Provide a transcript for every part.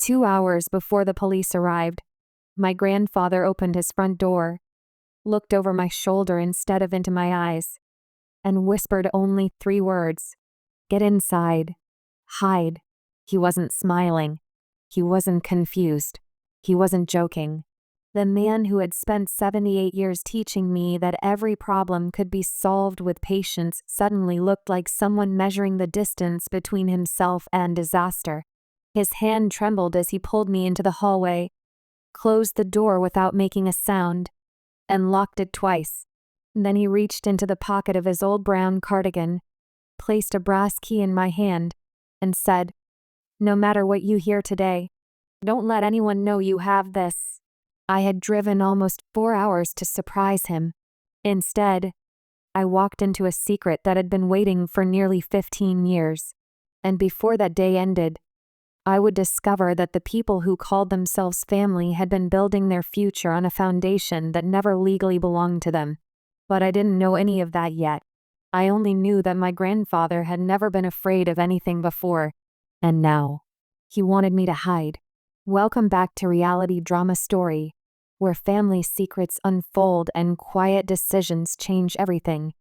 2 hours before the police arrived, my grandfather opened his front door, looked over my shoulder instead of into my eyes, and whispered only 3 words. Get inside. Hide. He wasn't smiling. He wasn't confused. He wasn't joking. The man who had spent 78 years teaching me that every problem could be solved with patience suddenly looked like someone measuring the distance between himself and disaster. His hand trembled as he pulled me into the hallway, closed the door without making a sound, and locked it twice. Then he reached into the pocket of his old brown cardigan, placed a brass key in my hand, and said, "No matter what you hear today, don't let anyone know you have this." I had driven almost 4 hours to surprise him. Instead, I walked into a secret that had been waiting for nearly 15 years. And before that day ended, I would discover that the people who called themselves family had been building their future on a foundation that never legally belonged to them. But I didn't know any of that yet. I only knew that my grandfather had never been afraid of anything before, and now he wanted me to hide. Welcome back to Reality Drama Story, where family secrets unfold and quiet decisions change everything.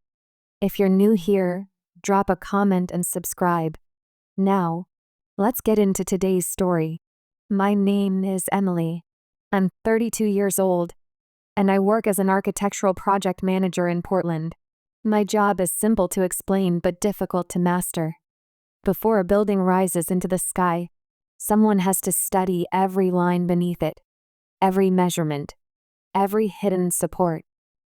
If you're new here, drop a comment and subscribe. Now, let's get into today's story. My name is Emily. I'm 32 years old, and I work as an architectural project manager in Portland. My job is simple to explain but difficult to master. Before a building rises into the sky, someone has to study every line beneath it, every measurement, every hidden support,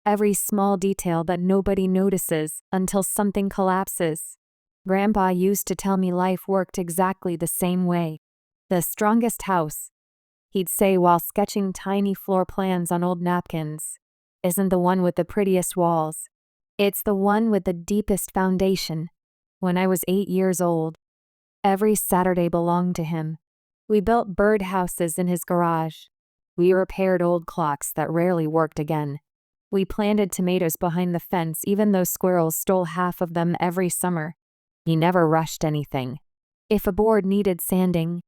every small detail that nobody notices until something collapses. Grandpa used to tell me life worked exactly the same way. The strongest house, he'd say while sketching tiny floor plans on old napkins, isn't the one with the prettiest walls. It's the one with the deepest foundation. When I was 8 years old, every Saturday belonged to him. We built birdhouses in his garage. We repaired old clocks that rarely worked again. We planted tomatoes behind the fence even though squirrels stole half of them every summer. He never rushed anything. If a board needed sanding,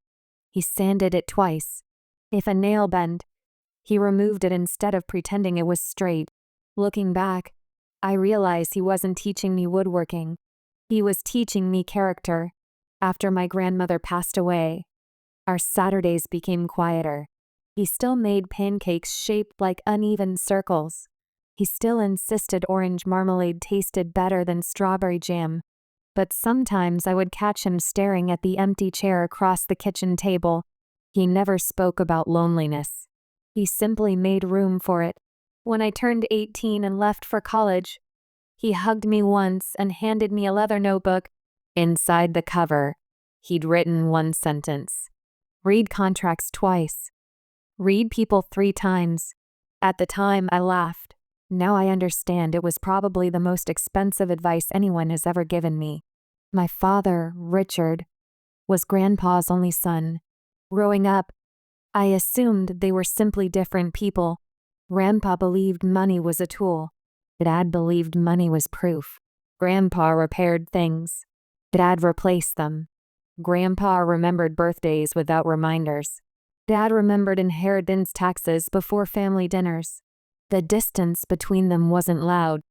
he sanded it twice. If a nail bent, he removed it instead of pretending it was straight. Looking back, I realize he wasn't teaching me woodworking. He was teaching me character. After my grandmother passed away, our Saturdays became quieter. He still made pancakes shaped like uneven circles. He still insisted orange marmalade tasted better than strawberry jam. But sometimes I would catch him staring at the empty chair across the kitchen table. He never spoke about loneliness. He simply made room for it. When I turned 18 and left for college, he hugged me once and handed me a leather notebook. Inside the cover, he'd written one sentence. Read contracts twice. Read people 3 times. At the time, I laughed. Now I understand it was probably the most expensive advice anyone has ever given me. My father, Richard, was Grandpa's only son. Growing up, I assumed they were simply different people. Grandpa believed money was a tool. Dad believed money was proof. Grandpa repaired things. Dad replaced them. Grandpa remembered birthdays without reminders. Dad remembered inheritance taxes before family dinners. The distance between them wasn't loud.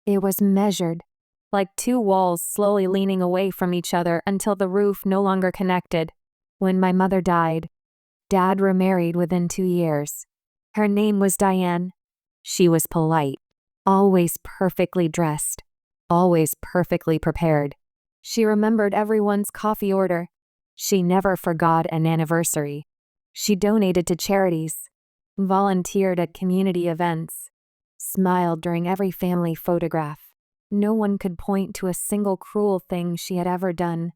It was measured, like 2 walls slowly leaning away from each other until the roof no longer connected. When my mother died, Dad remarried within 2 years. Her name was Diane. She was polite, always perfectly dressed, always perfectly prepared. She remembered everyone's coffee order. She never forgot an anniversary. She donated to charities, volunteered at community events, smiled during every family photograph. No one could point to a single cruel thing she had ever done.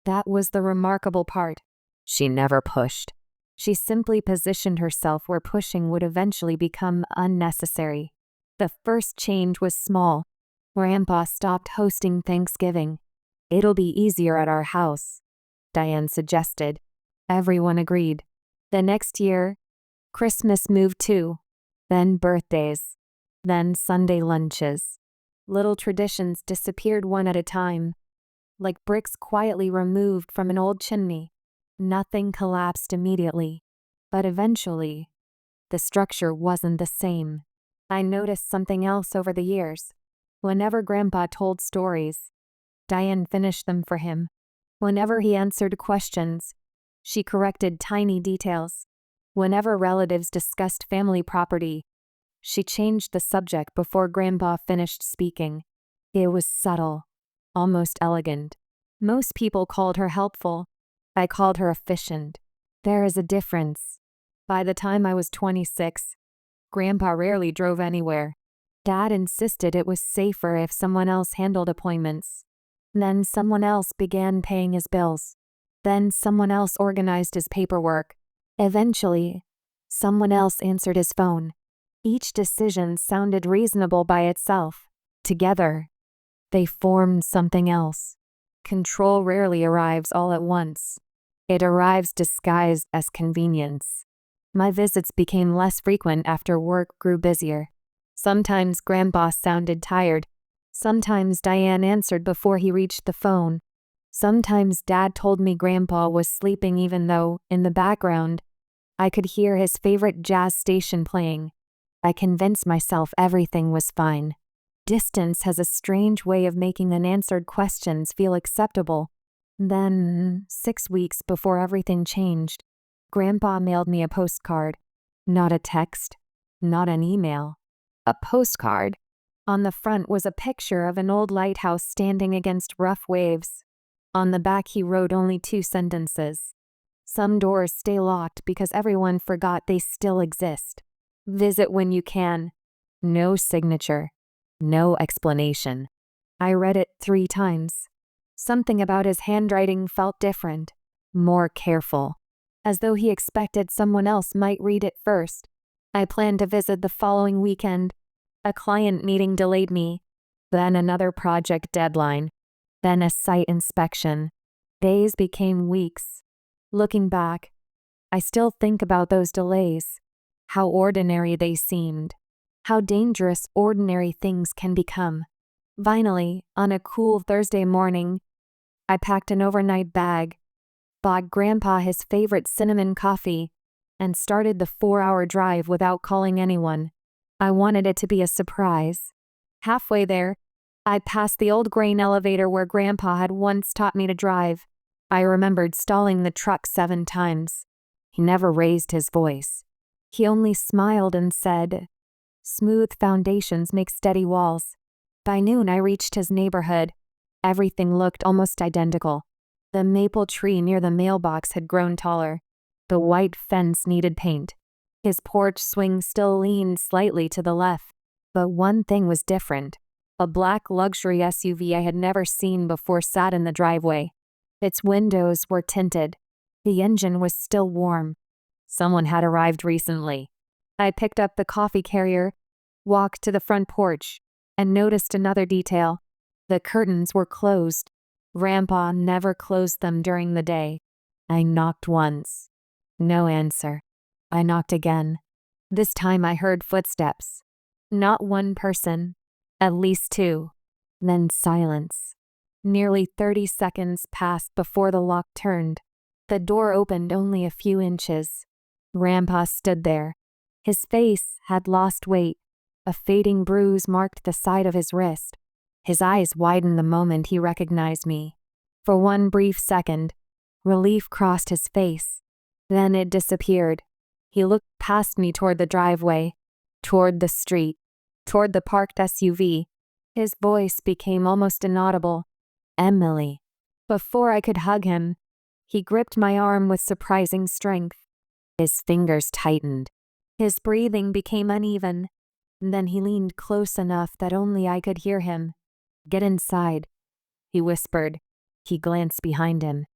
That was the remarkable part. She never pushed. She simply positioned herself where pushing would eventually become unnecessary. The first change was small. Grandpa stopped hosting Thanksgiving. "It'll be easier at our house," Diane suggested. Everyone agreed. The next year, Christmas moved too. Then birthdays. Then Sunday lunches. Little traditions disappeared one at a time, like bricks quietly removed from an old chimney. Nothing collapsed immediately, but eventually, the structure wasn't the same. I noticed something else over the years. Whenever Grandpa told stories, Diane finished them for him. Whenever he answered questions, she corrected tiny details. Whenever relatives discussed family property, she changed the subject before Grandpa finished speaking. It was subtle, almost elegant. Most people called her helpful. I called her efficient. There is a difference. By the time I was 26, Grandpa rarely drove anywhere. Dad insisted it was safer if someone else handled appointments. Then someone else began paying his bills. Then someone else organized his paperwork. Eventually, someone else answered his phone. Each decision sounded reasonable by itself. Together, they formed something else. Control rarely arrives all at once. It arrives disguised as convenience. My visits became less frequent after work grew busier. Sometimes Grandpa sounded tired. Sometimes Diane answered before he reached the phone. Sometimes Dad told me Grandpa was sleeping even though, in the background, I could hear his favorite jazz station playing. I convinced myself everything was fine. Distance has a strange way of making unanswered questions feel acceptable. Then, 6 weeks before everything changed, Grandpa mailed me a postcard. Not a text, not an email. A postcard. On the front was a picture of an old lighthouse standing against rough waves. On the back he wrote only 2 sentences. Some doors stay locked because everyone forgot they still exist. Visit when you can. No signature. No explanation. I read it 3 times. Something about his handwriting felt different, more careful, as though he expected someone else might read it first. I planned to visit the following weekend. A client meeting delayed me, then another project deadline, then a site inspection. Days became weeks. Looking back, I still think about those delays, how ordinary they seemed, how dangerous ordinary things can become. Finally, on a cool Thursday morning, I packed an overnight bag, bought Grandpa his favorite cinnamon coffee, and started the 4-hour drive without calling anyone. I wanted it to be a surprise. Halfway there, I passed the old grain elevator where Grandpa had once taught me to drive. I remembered stalling the truck 7 times. He never raised his voice. He only smiled and said, "Smooth foundations make steady walls." By noon I reached his neighborhood. Everything looked almost identical. The maple tree near the mailbox had grown taller. The white fence needed paint. His porch swing still leaned slightly to the left. But one thing was different. A black luxury SUV I had never seen before sat in the driveway. Its windows were tinted. The engine was still warm. Someone had arrived recently. I picked up the coffee carrier, walked to the front porch, and noticed another detail. The curtains were closed. Grandpa never closed them during the day. I knocked once. No answer. I knocked again. This time I heard footsteps. Not one person, at least 2. Then silence. Nearly 30 seconds passed before the lock turned. The door opened only a few inches. Grandpa stood there. His face had lost weight. A fading bruise marked the side of his wrist. His eyes widened the moment he recognized me. For one brief second, relief crossed his face. Then it disappeared. He looked past me toward the driveway, toward the street, toward the parked SUV. His voice became almost inaudible. "Emily." Before I could hug him, he gripped my arm with surprising strength. His fingers tightened. His breathing became uneven. Then he leaned close enough that only I could hear him. "Get inside," he whispered. He glanced behind him.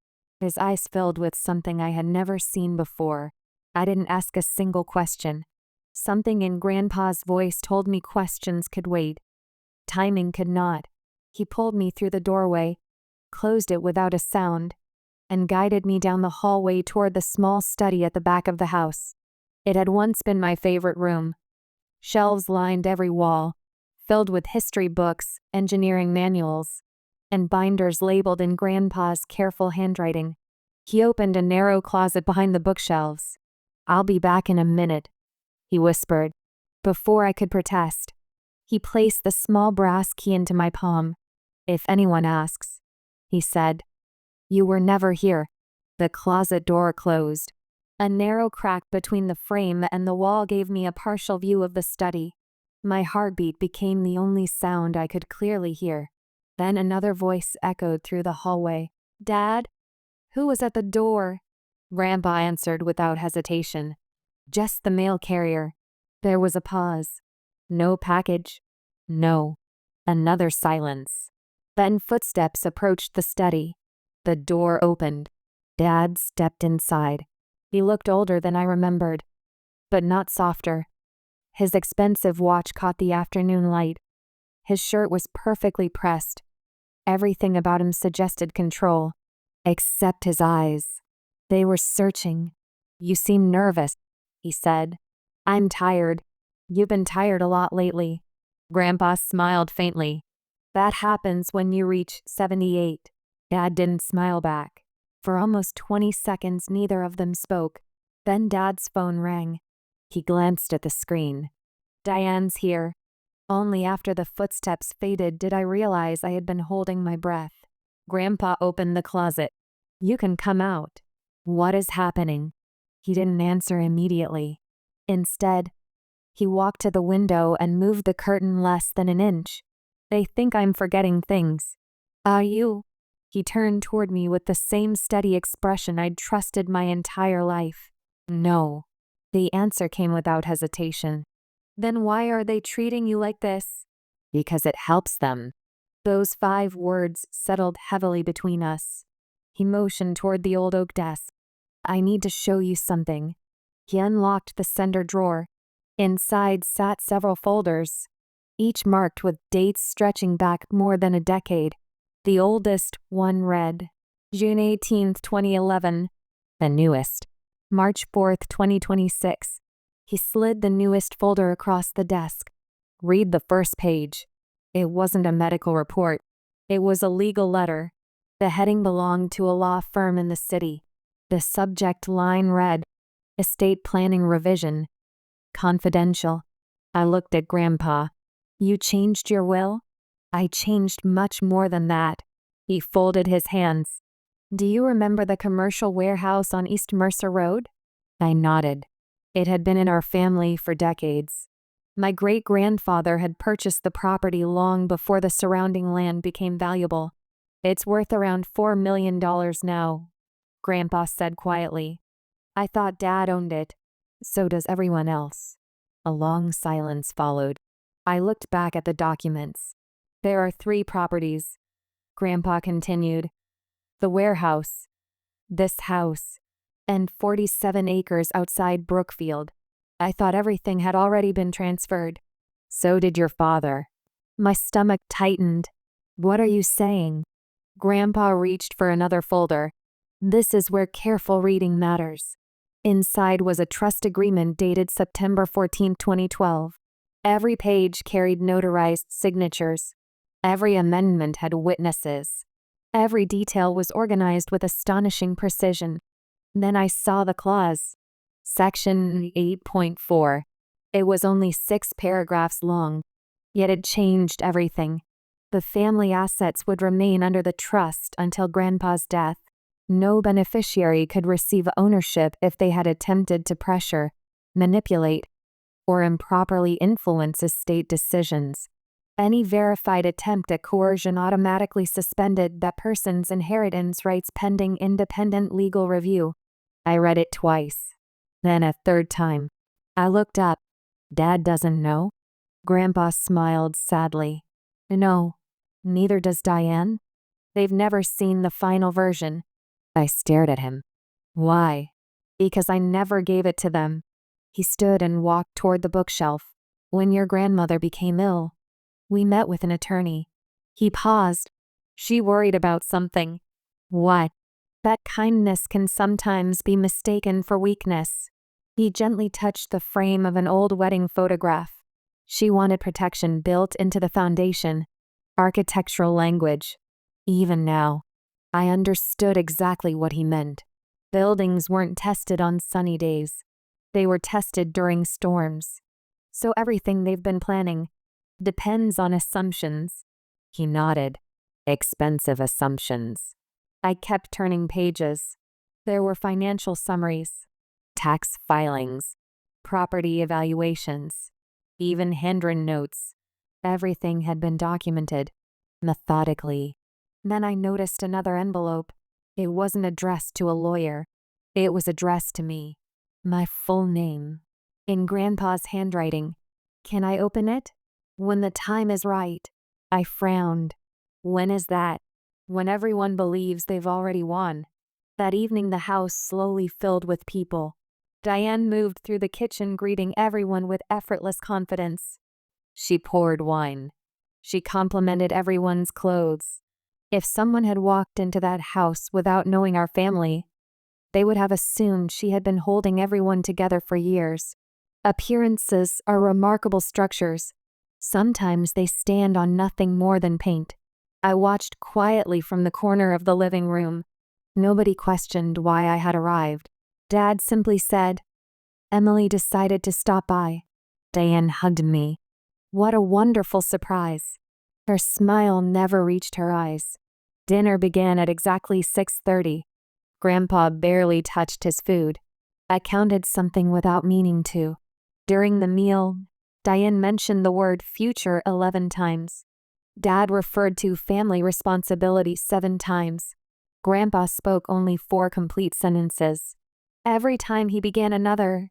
His eyes filled with something I had never seen before. I didn't ask a single question. Something in Grandpa's voice told me questions could wait. Timing could not. He pulled me through the doorway, closed it without a sound, and guided me down the hallway toward the small study at the back of the house. It had once been my favorite room. Shelves lined every wall, filled with history books, engineering manuals, and binders labeled in Grandpa's careful handwriting. He opened a narrow closet behind the bookshelves. "I'll be back in a minute," he whispered. Before I could protest, he placed the small brass key into my palm. "If anyone asks," he said, "you were never here." The closet door closed. A narrow crack between the frame and the wall gave me a partial view of the study. My heartbeat became the only sound I could clearly hear. Then another voice echoed through the hallway. "Dad?" "Who was at the door?" Grandpa answered without hesitation. "Just the mail carrier." There was a pause. No package. No. Another silence. Then footsteps approached the study. The door opened. Dad stepped inside. He looked older than I remembered, but not softer. His expensive watch caught the afternoon light. His shirt was perfectly pressed. Everything about him suggested control, except his eyes. They were searching. "You seem nervous," he said. "I'm tired. You've been tired a lot lately." Grandpa smiled faintly. "That happens when you reach 78. Dad didn't smile back. For almost 20 seconds, neither of them spoke. Then Dad's phone rang. He glanced at the screen. "Diane's here." Only after the footsteps faded did I realize I had been holding my breath. Grandpa opened the closet. "You can come out." "What is happening?" He didn't answer immediately. Instead, he walked to the window and moved the curtain less than an inch. "They think I'm forgetting things." "Are you?" He turned toward me with the same steady expression I'd trusted my entire life. "No." The answer came without hesitation. "Then why are they treating you like this?" "Because it helps them." Those 5 words settled heavily between us. He motioned toward the old oak desk. "I need to show you something." He unlocked the center drawer. Inside sat several folders, each marked with dates stretching back more than a decade. The oldest one read, June 18, 2011. The newest, March 4, 2026. He slid the newest folder across the desk. "Read the first page." It wasn't a medical report. It was a legal letter. The heading belonged to a law firm in the city. The subject line read, "Estate Planning Revision. Confidential." I looked at Grandpa. "You changed your will?" "I changed much more than that." He folded his hands. "Do you remember the commercial warehouse on East Mercer Road?" I nodded. It had been in our family for decades. My great-grandfather had purchased the property long before the surrounding land became valuable. "It's worth around $4 million now," Grandpa said quietly. "I thought Dad owned it." "So does everyone else." A long silence followed. I looked back at the documents. "There are 3 properties," Grandpa continued. "The warehouse, this house, and 47 acres outside Brookfield. I thought everything had already been transferred." "So did your father." My stomach tightened. "What are you saying?" Grandpa reached for another folder. "This is where careful reading matters." Inside was a trust agreement dated September 14, 2012. Every page carried notarized signatures. Every amendment had witnesses. Every detail was organized with astonishing precision. Then I saw the clause. Section 8.4. It was only 6 paragraphs long, yet it changed everything. The family assets would remain under the trust until Grandpa's death. No beneficiary could receive ownership if they had attempted to pressure, manipulate, or improperly influence estate decisions. Any verified attempt at coercion automatically suspended that person's inheritance rights pending independent legal review. I read it twice, then a third time. I looked up. "Dad doesn't know?" Grandpa smiled sadly. "No, neither does Diane. They've never seen the final version." I stared at him. "Why?" "Because I never gave it to them." He stood and walked toward the bookshelf. "When your grandmother became ill, we met with an attorney." He paused. "She worried about something." "What?" "That kindness can sometimes be mistaken for weakness." He gently touched the frame of an old wedding photograph. "She wanted protection built into the foundation. Architectural language." Even now, I understood exactly what he meant. Buildings weren't tested on sunny days. They were tested during storms. So everything they've been planning depends on assumptions. He nodded. Expensive assumptions. I kept turning pages. There were financial summaries, tax filings, property evaluations, even handwritten notes. Everything had been documented, methodically. Then I noticed another envelope. It wasn't addressed to a lawyer. It was addressed to me. My full name. In Grandpa's handwriting. Can I open it? When the time is right. I frowned. When is that? When everyone believes they've already won. That evening the house slowly filled with people. Diane moved through the kitchen greeting everyone with effortless confidence. She poured wine. She complimented everyone's clothes. If someone had walked into that house without knowing our family, they would have assumed she had been holding everyone together for years. Appearances are remarkable structures. Sometimes they stand on nothing more than paint. I watched quietly from the corner of the living room. Nobody questioned why I had arrived. Dad simply said, "Emily decided to stop by." Diane hugged me. What a wonderful surprise. Her smile never reached her eyes. Dinner began at exactly 6:30. Grandpa barely touched his food. I counted something without meaning to. During the meal, Diane mentioned the word future 11 times. Dad referred to family responsibility 7 times. Grandpa spoke only 4 complete sentences. Every time he began another,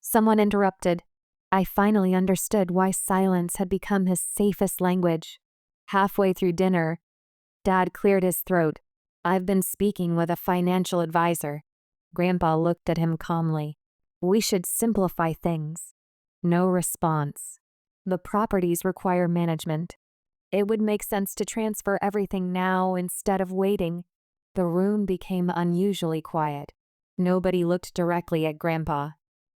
someone interrupted. I finally understood why silence had become his safest language. Halfway through dinner, Dad cleared his throat. "I've been speaking with a financial advisor." Grandpa looked at him calmly. "We should simplify things." No response. "The properties require management. It would make sense to transfer everything now instead of waiting." The room became unusually quiet. Nobody looked directly at Grandpa.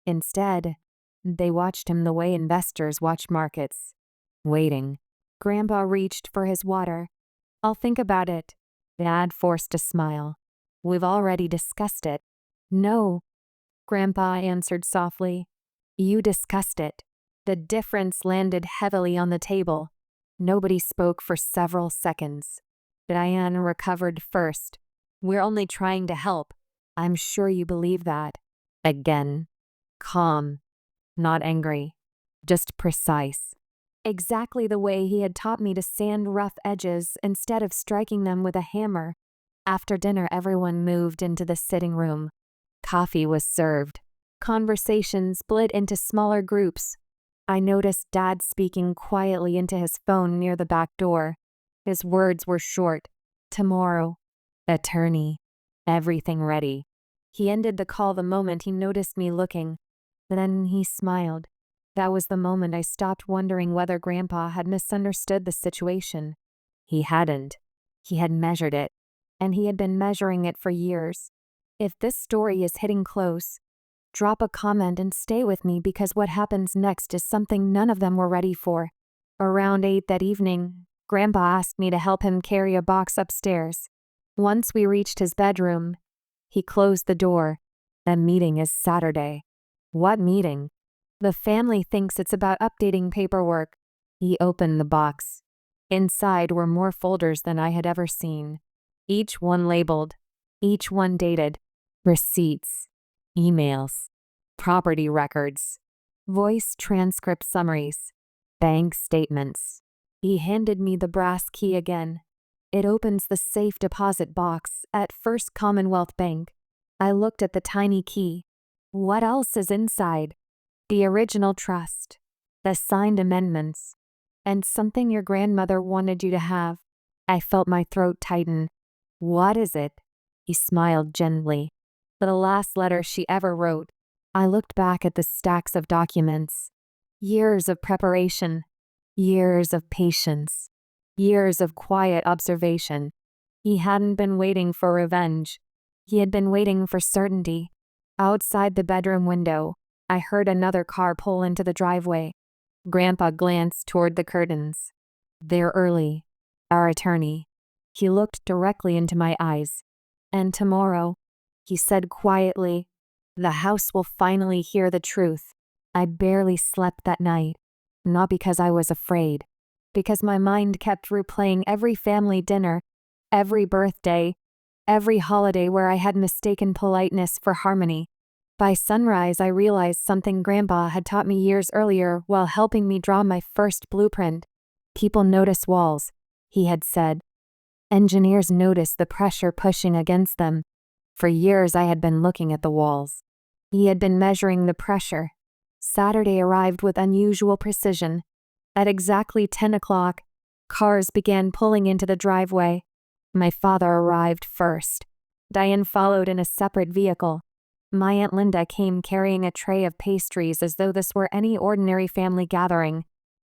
Instead, they watched him the way investors watch markets. Waiting. Grandpa reached for his water. "I'll think about it." Dad forced a smile. "We've already discussed it." "No," Grandpa answered softly. "You discussed it." The difference landed heavily on the table. Nobody spoke for several seconds. Diane recovered first. "We're only trying to help." "I'm sure you believe that." Again. Calm. Not angry. Just precise. Exactly the way he had taught me to sand rough edges instead of striking them with a hammer. After dinner, everyone moved into the sitting room. Coffee was served. Conversation split into smaller groups. I noticed Dad speaking quietly into his phone near the back door. His words were short. "Tomorrow. Attorney. Everything ready." He ended the call the moment he noticed me looking. Then he smiled. That was the moment I stopped wondering whether Grandpa had misunderstood the situation. He hadn't. He had measured it, and he had been measuring it for years. If this story is hitting close, drop a comment and stay with me because what happens next is something none of them were ready for. Around 8 that evening, Grandpa asked me to help him carry a box upstairs. Once we reached his bedroom, he closed the door. "That meeting is Saturday." "What meeting?" "The family thinks it's about updating paperwork." He opened the box. Inside were more folders than I had ever seen. Each one labeled. Each one dated. Receipts. Emails. Property records. Voice transcript summaries. Bank statements. He handed me the brass key again. "It opens the safe deposit box at First Commonwealth Bank." I looked at the tiny key. What else is inside? The original trust, the signed amendments, and something your grandmother wanted you to have. I felt my throat tighten. "What is it?" He smiled gently. "The last letter she ever wrote." I looked back at the stacks of documents. Years of preparation, years of patience, years of quiet observation. He hadn't been waiting for revenge. He had been waiting for certainty. Outside the bedroom window, I heard another car pull into the driveway. Grandpa glanced toward the curtains. "They're early. Our attorney." He looked directly into my eyes. "And tomorrow?" he said quietly. The house will finally hear the truth. I barely slept that night. Not because I was afraid. Because my mind kept replaying every family dinner, every birthday, every holiday where I had mistaken politeness for harmony. By sunrise, I realized something Grandpa had taught me years earlier while helping me draw my first blueprint. People notice walls, he had said. Engineers notice the pressure pushing against them. For years, I had been looking at the walls. He had been measuring the pressure. Saturday arrived with unusual precision. At exactly 10 o'clock, cars began pulling into the driveway. My father arrived first. Diane followed in a separate vehicle. My Aunt Linda came carrying a tray of pastries as though this were any ordinary family gathering.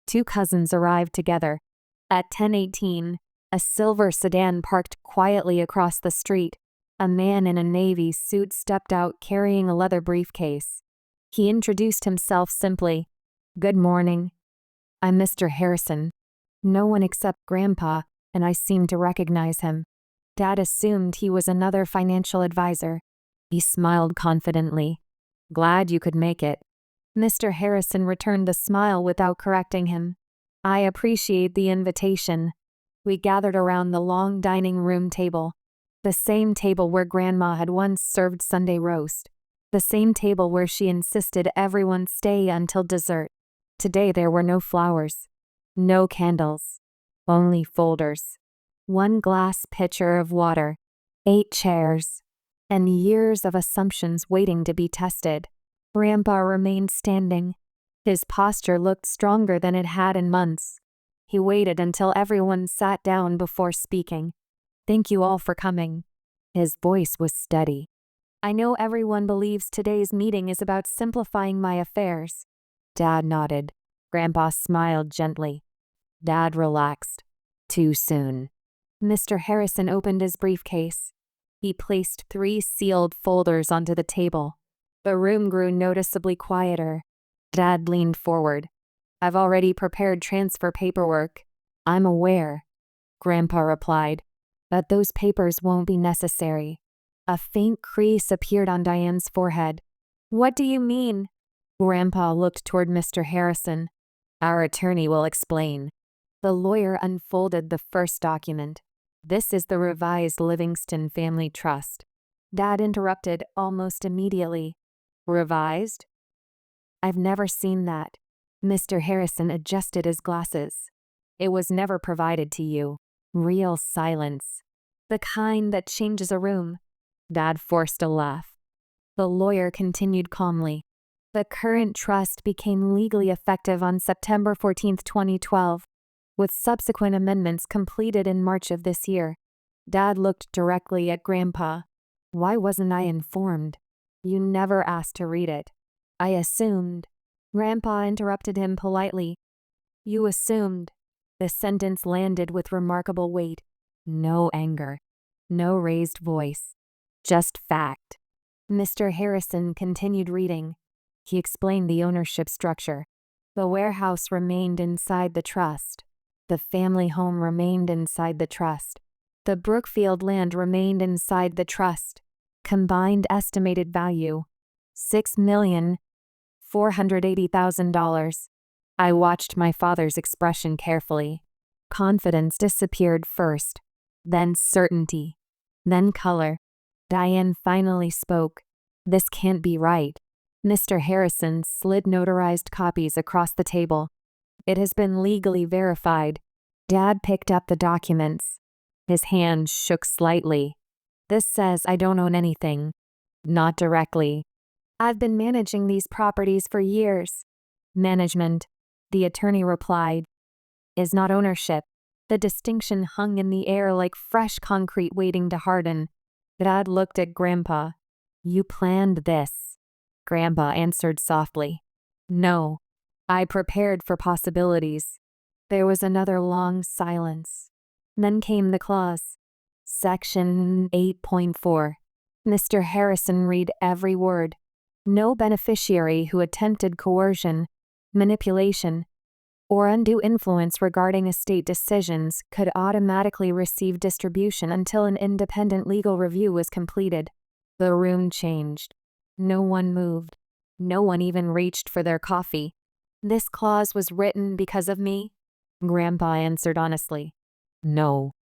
2 cousins arrived together. At 10:18, a silver sedan parked quietly across the street. A man in a navy suit stepped out carrying a leather briefcase. He introduced himself simply. Good morning. I'm Mr. Harrison. No one except Grandpa, and I seemed to recognize him. Dad assumed he was another financial advisor. He smiled confidently. Glad you could make it. Mr. Harrison returned the smile without correcting him. I appreciate the invitation. We gathered around the long dining room table. The same table where Grandma had once served Sunday roast. The same table where she insisted everyone stay until dessert. Today there were no flowers. No candles. Only folders. 1 glass pitcher of water. 8 chairs. And years of assumptions waiting to be tested. Grandpa remained standing. His posture looked stronger than it had in months. He waited until everyone sat down before speaking. Thank you all for coming. His voice was steady. I know everyone believes today's meeting is about simplifying my affairs. Dad nodded. Grandpa smiled gently. Dad relaxed. Too soon. Mr. Harrison opened his briefcase. He placed 3 sealed folders onto the table. The room grew noticeably quieter. Dad leaned forward. I've already prepared transfer paperwork. I'm aware, Grandpa replied, but those papers won't be necessary. A faint crease appeared on Diane's forehead. What do you mean? Grandpa looked toward Mr. Harrison. Our attorney will explain. The lawyer unfolded the first document. This is the revised Livingston Family Trust. Dad interrupted almost immediately. Revised? I've never seen that. Mr. Harrison adjusted his glasses. It was never provided to you. Real silence. The kind that changes a room. Dad forced a laugh. The lawyer continued calmly. The current trust became legally effective on September 14, 2012, with subsequent amendments completed in March of this year. Dad looked directly at Grandpa. Why wasn't I informed? You never asked to read it. I assumed. Grandpa interrupted him politely. You assumed. The sentence landed with remarkable weight. No anger. No raised voice. Just fact. Mr. Harrison continued reading. He explained the ownership structure. The warehouse remained inside the trust. The family home remained inside the trust. The Brookfield land remained inside the trust. Combined estimated value, $6,480,000. I watched my father's expression carefully. Confidence disappeared first, then certainty, then color. Diane finally spoke. This can't be right. Mr. Harrison slid notarized copies across the table. It has been legally verified. Dad picked up the documents. His hand shook slightly. This says I don't own anything. Not directly. I've been managing these properties for years. Management, the attorney replied, is not ownership. The distinction hung in the air like fresh concrete waiting to harden. Dad looked at Grandpa. You planned this. Grandpa answered softly. No. I prepared for possibilities. There was another long silence. Then came the clause. Section 8.4. Mr. Harrison read every word. No beneficiary who attempted coercion, manipulation, or undue influence regarding estate decisions could automatically receive distribution until an independent legal review was completed. The room changed. No one moved. No one even reached for their coffee. This clause was written because of me? Grandpa answered honestly. No.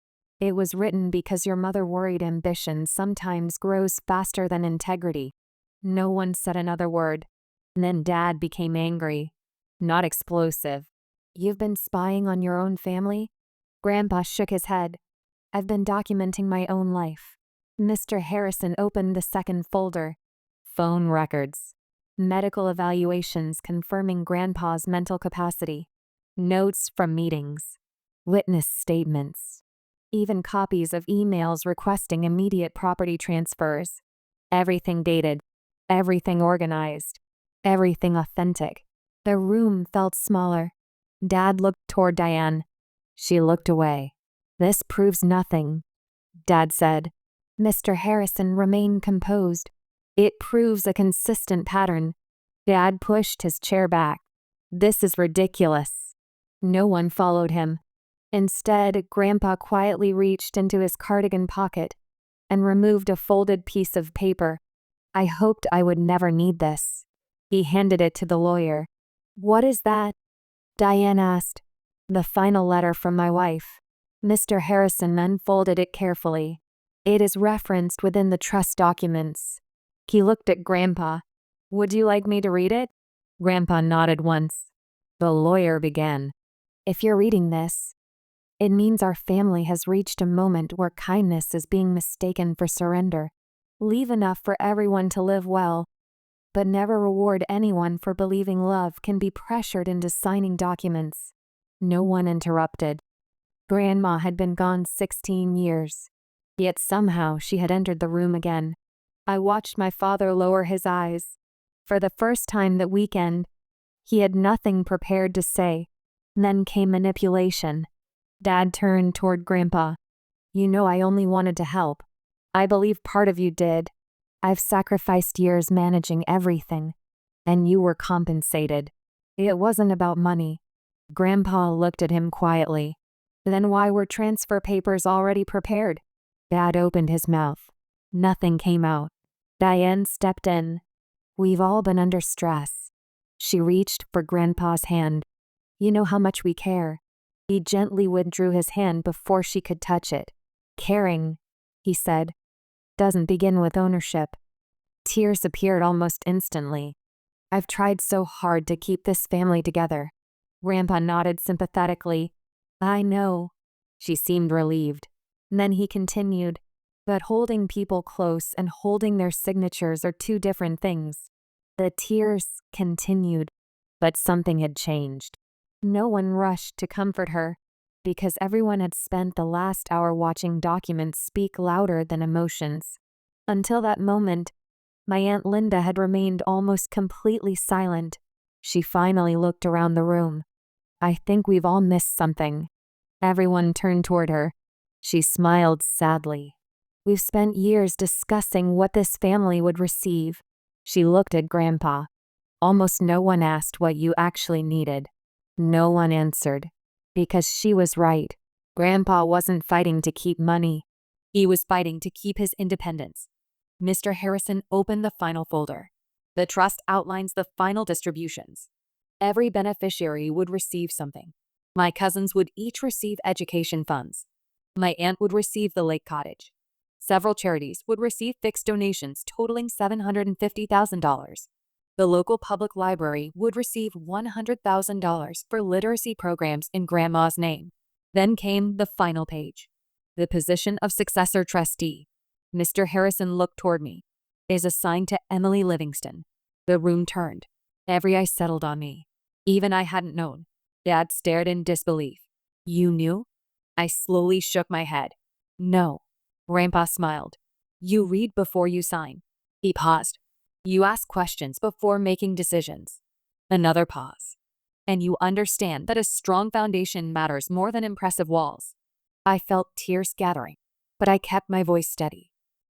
It was written because your mother worried ambition sometimes grows faster than integrity. No one said another word. Then Dad became angry. Not explosive. You've been spying on your own family? Grandpa shook his head. I've been documenting my own life. Mr. Harrison opened the second folder. Phone records. Medical evaluations confirming Grandpa's mental capacity. Notes from meetings. Witness statements. Even copies of emails requesting immediate property transfers. Everything dated. Everything organized. Everything authentic. The room felt smaller. Dad looked toward Diane. She looked away. This proves nothing, Dad said. Mr. Harrison remained composed. It proves a consistent pattern. Dad pushed his chair back. This is ridiculous. No one followed him. Instead, Grandpa quietly reached into his cardigan pocket and removed a folded piece of paper. I hoped I would never need this. He handed it to the lawyer. What is that? Diane asked. The final letter from my wife. Mr. Harrison unfolded it carefully. It is referenced within the trust documents. He looked at Grandpa. Would you like me to read it? Grandpa nodded once. The lawyer began. If you're reading this, it means our family has reached a moment where kindness is being mistaken for surrender. Leave enough for everyone to live well, but never reward anyone for believing love can be pressured into signing documents. No one interrupted. Grandma had been gone 16 years, yet somehow she had entered the room again. I watched my father lower his eyes. For the first time that weekend, he had nothing prepared to say. Then came manipulation. Dad turned toward Grandpa. You know I only wanted to help. I believe part of you did. I've sacrificed years managing everything, and you were compensated. It wasn't about money. Grandpa looked at him quietly. Then why were transfer papers already prepared? Dad opened his mouth. Nothing came out. Diane stepped in. We've all been under stress. She reached for Grandpa's hand. You know how much we care. He gently withdrew his hand before she could touch it. Caring, he said, doesn't begin with ownership. Tears appeared almost instantly. I've tried so hard to keep this family together. Grandpa nodded sympathetically. I know. She seemed relieved. Then he continued, but holding people close and holding their signatures are two different things. The tears continued, but something had changed. No one rushed to comfort her, because everyone had spent the last hour watching documents speak louder than emotions. Until that moment, my Aunt Linda had remained almost completely silent. She finally looked around the room. I think we've all missed something. Everyone turned toward her. She smiled sadly. We've spent years discussing what this family would receive. She looked at Grandpa. Almost no one asked what you actually needed. No one answered. Because she was right. Grandpa wasn't fighting to keep money. He was fighting to keep his independence. Mr. Harrison opened the final folder. The trust outlines the final distributions. Every beneficiary would receive something. My cousins would each receive education funds. My aunt would receive the lake cottage. Several charities would receive fixed donations totaling $750,000. The local public library would receive $100,000 for literacy programs in Grandma's name. Then came the final page. The position of successor trustee. Mr. Harrison looked toward me. Is assigned to Emily Livingston. The room turned. Every eye settled on me. Even I hadn't known. Dad stared in disbelief. You knew? I slowly shook my head. No. Grandpa smiled. You read before you sign. He paused. You ask questions before making decisions. Another pause. And you understand that a strong foundation matters more than impressive walls. I felt tears gathering, but I kept my voice steady.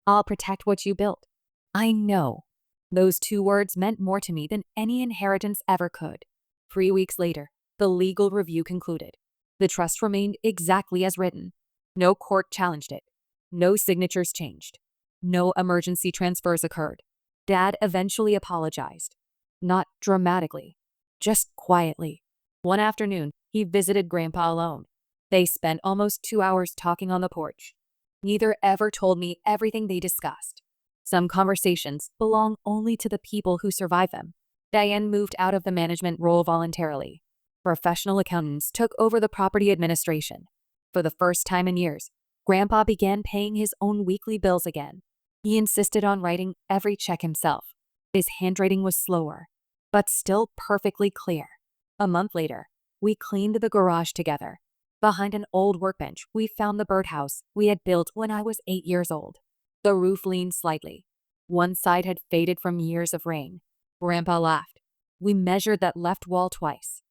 I'll protect what you built. I know. Those two words meant more to me than any inheritance ever could. 3 weeks later, the legal review concluded. The trust remained exactly as written. No court challenged it. No signatures changed. No emergency transfers occurred. Dad eventually apologized. Not dramatically, just quietly. One afternoon, he visited Grandpa alone. They spent almost 2 hours talking on the porch. Neither ever told me everything they discussed. Some conversations belong only to the people who survive them. Diane moved out of the management role voluntarily. Professional accountants took over the property administration. For the first time in years, Grandpa began paying his own weekly bills again. He insisted on writing every check himself. His handwriting was slower, but still perfectly clear. A month later, we cleaned the garage together. Behind an old workbench, we found the birdhouse we had built when I was 8 years old. The roof leaned slightly. One side had faded from years of rain. Grandpa laughed. We measured that left wall twice.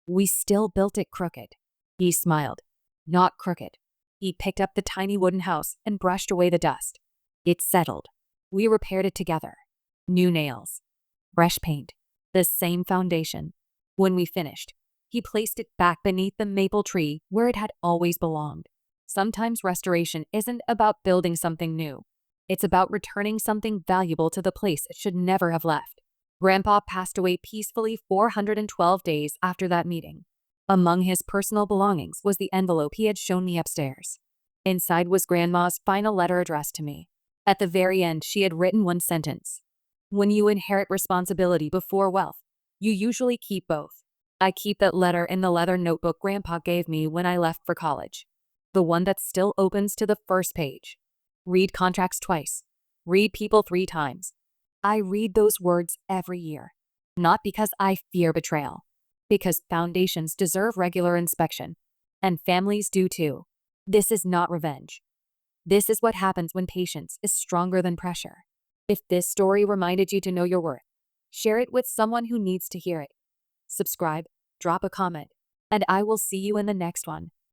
We still built it crooked. He smiled. Not crooked. He picked up the tiny wooden house and brushed away the dust. It settled. We repaired it together. New nails. Fresh paint. The same foundation. When we finished, he placed it back beneath the maple tree where it had always belonged. Sometimes restoration isn't about building something new. It's about returning something valuable to the place it should never have left. Grandpa passed away peacefully 412 days after that meeting. Among his personal belongings was the envelope he had shown me upstairs. Inside was Grandma's final letter addressed to me. At the very end, she had written one sentence. When you inherit responsibility before wealth, you usually keep both. I keep that letter in the leather notebook Grandpa gave me when I left for college. The one that still opens to the first page. Read contracts twice. Read people 3 times. I read those words every year. Not because I fear betrayal. Because foundations deserve regular inspection. And families do too. This is not revenge. This is what happens when patience is stronger than pressure. If this story reminded you to know your worth, share it with someone who needs to hear it. Subscribe, drop a comment, and I will see you in the next one.